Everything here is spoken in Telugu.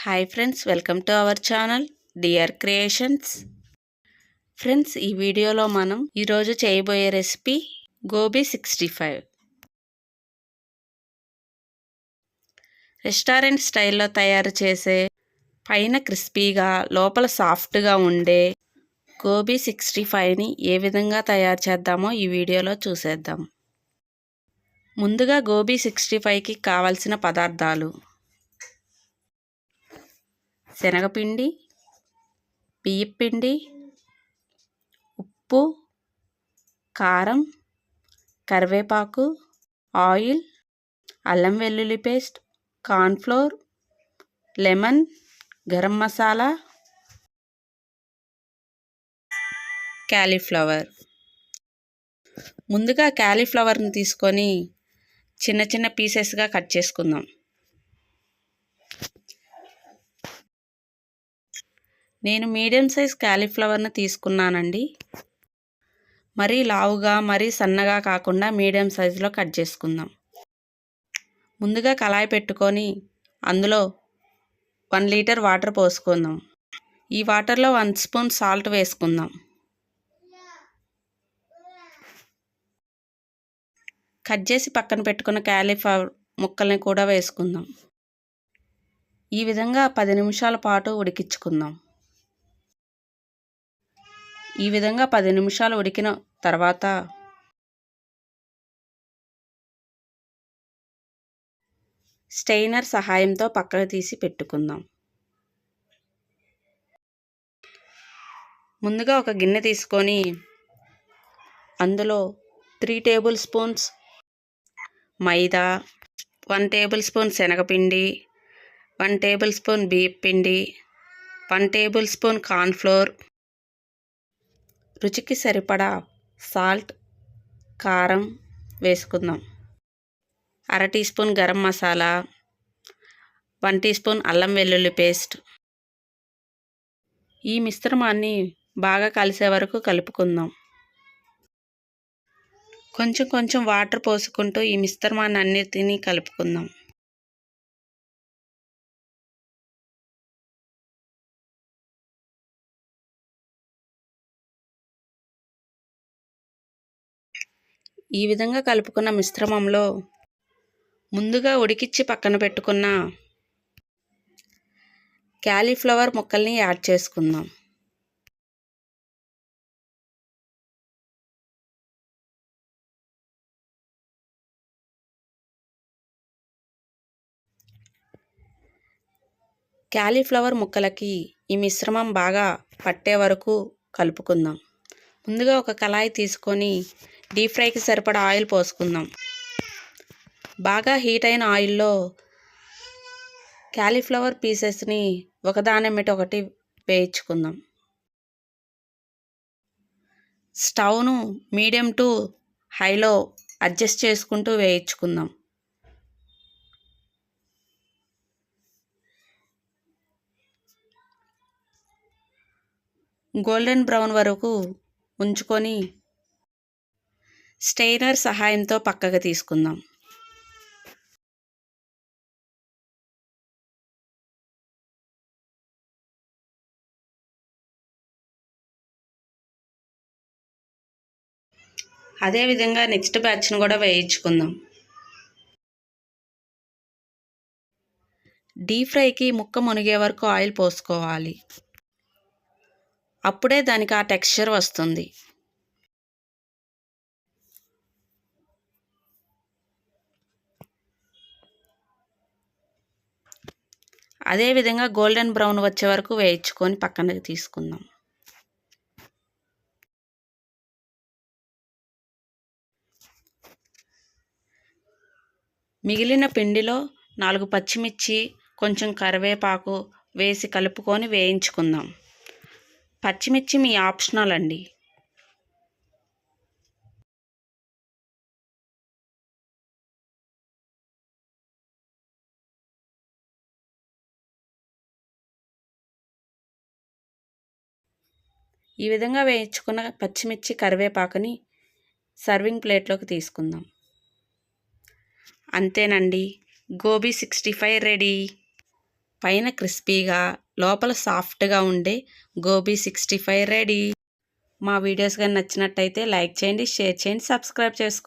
Hi friends, welcome to our channel dear creations. Friends, ఈ వీడియోలో మనం ఈరోజు చేయబోయే రెసిపీ గోబీ 65. రెస్టారెంట్ స్టైల్లో తయారు చేసే పైన క్రిస్పీగా లోపల సాఫ్ట్గా ఉండే గోబీ 65ని ఏ విధంగా తయారు చేద్దామో ఈ వీడియోలో చూసేద్దాం. ముందుగా గోబీ 65కి కావలసిన పదార్థాలు: శనగపిండి, బియ్యపిండి, ఉప్పు, కారం, కరివేపాకు, ఆయిల్, అల్లం వెల్లుల్లి paste, cornflour, lemon, garam masala, cauliflower. ముందుగా క్యాలీఫ్లవర్ని తీసుకొని చిన్న చిన్న పీసెస్గా కట్ చేసుకుందాం. నేను మీడియం సైజ్ క్యాలీఫ్లవర్ని తీసుకున్నానండి. మరీ లావుగా మరీ సన్నగా కాకుండా మీడియం సైజులో కట్ చేసుకుందాం. ముందుగా కళాయి పెట్టుకొని అందులో 1 లీటర్ వాటర్ పోసుకుందాం. ఈ వాటర్లో 1 స్పూన్ సాల్ట్ వేసుకుందాం. కట్ చేసి పక్కన పెట్టుకున్న క్యాలీఫ్లవర్ ముక్కల్ని కూడా వేసుకుందాం. ఈ విధంగా 10 నిమిషాల పాటు ఉడికించుకుందాం. ఈ విధంగా 10 నిమిషాలు ఉడికిన తర్వాత స్టెయినర్ సహాయంతో పక్కకు తీసి పెట్టుకుందాం. ముందుగా ఒక గిన్నె తీసుకొని అందులో 3 టేబుల్ స్పూన్స్ మైదా, 1 టేబుల్ స్పూన్ శనగపిండి, 1 టేబుల్ స్పూన్ బియ్యపిండి, 1 టేబుల్ స్పూన్ కార్న్ఫ్లోర్, రుచికి సరిపడా సాల్ట్, కారం వేసుకుందాం. 1/2 teaspoon garam masala, 1 teaspoon అల్లం వెల్లుల్లి పేస్ట్. ఈ మిశ్రమాన్ని బాగా కలిసే వరకు కలుపుకుందాం. కొంచెం కొంచెం వాటర్ పోసుకుంటూ ఈ మిశ్రమాన్ని అన్నిటినీ కలుపుకుందాం. ఈ విధంగా కలుపుకున్న మిశ్రమంలో ముందుగా ఉడికించి పక్కన పెట్టుకున్న క్యాలీఫ్లవర్ ముక్కల్ని యాడ్ చేసుకుందాం. క్యాలీఫ్లవర్ ముక్కలకి ఈ మిశ్రమం బాగా పట్టే వరకు కలుపుకుందాం. ముందుగా ఒక కళాయి తీసుకొని డీప్ ఫ్రైకి సరిపడా ఆయిల్ పోసుకుందాం. బాగా హీట్ అయిన ఆయిల్లో క్యాలీఫ్లవర్ పీసెస్ని ఒకదాని వెంట ఒకటి వేయించుకుందాం. స్టవ్ను మీడియం టు హైలో అడ్జస్ట్ చేసుకుంటూ వేయించుకుందాం. గోల్డెన్ బ్రౌన్ వరకు ఉంచుకొని స్టెయినర్ సహాయంతో పక్కకు తీసుకుందాం. అదేవిధంగా నెక్స్ట్ బ్యాచ్ను కూడా వేయించుకుందాం. డీప్ ఫ్రైకి ముక్క మునిగే వరకు ఆయిల్ పోసుకోవాలి. అప్పుడే దానికి ఆ టెక్స్చర్ వస్తుంది. అదేవిధంగా గోల్డెన్ బ్రౌన్ వచ్చే వరకు వేయించుకొని పక్కనకి తీసుకుందాం. మిగిలిన పిండిలో 4 పచ్చిమిర్చి, కొంచెం కరివేపాకు వేసి కలుపుకొని వేయించుకుందాం. పచ్చిమిర్చి మీ ఆప్షనల్ అండి. ఈ విధంగా వేయించుకున్న పచ్చిమిర్చి, కరివేపాకుని సర్వింగ్ ప్లేట్లోకి తీసుకుందాం. అంతేనండి, గోబీ 65 రెడీ. పైన క్రిస్పీగా లోపల సాఫ్ట్గా ఉండే గోబీ 65 రెడీ. మా వీడియోస్ కానీ నచ్చినట్టయితే లైక్ చేయండి, షేర్ చేయండి, సబ్స్క్రైబ్ చేసుకోండి.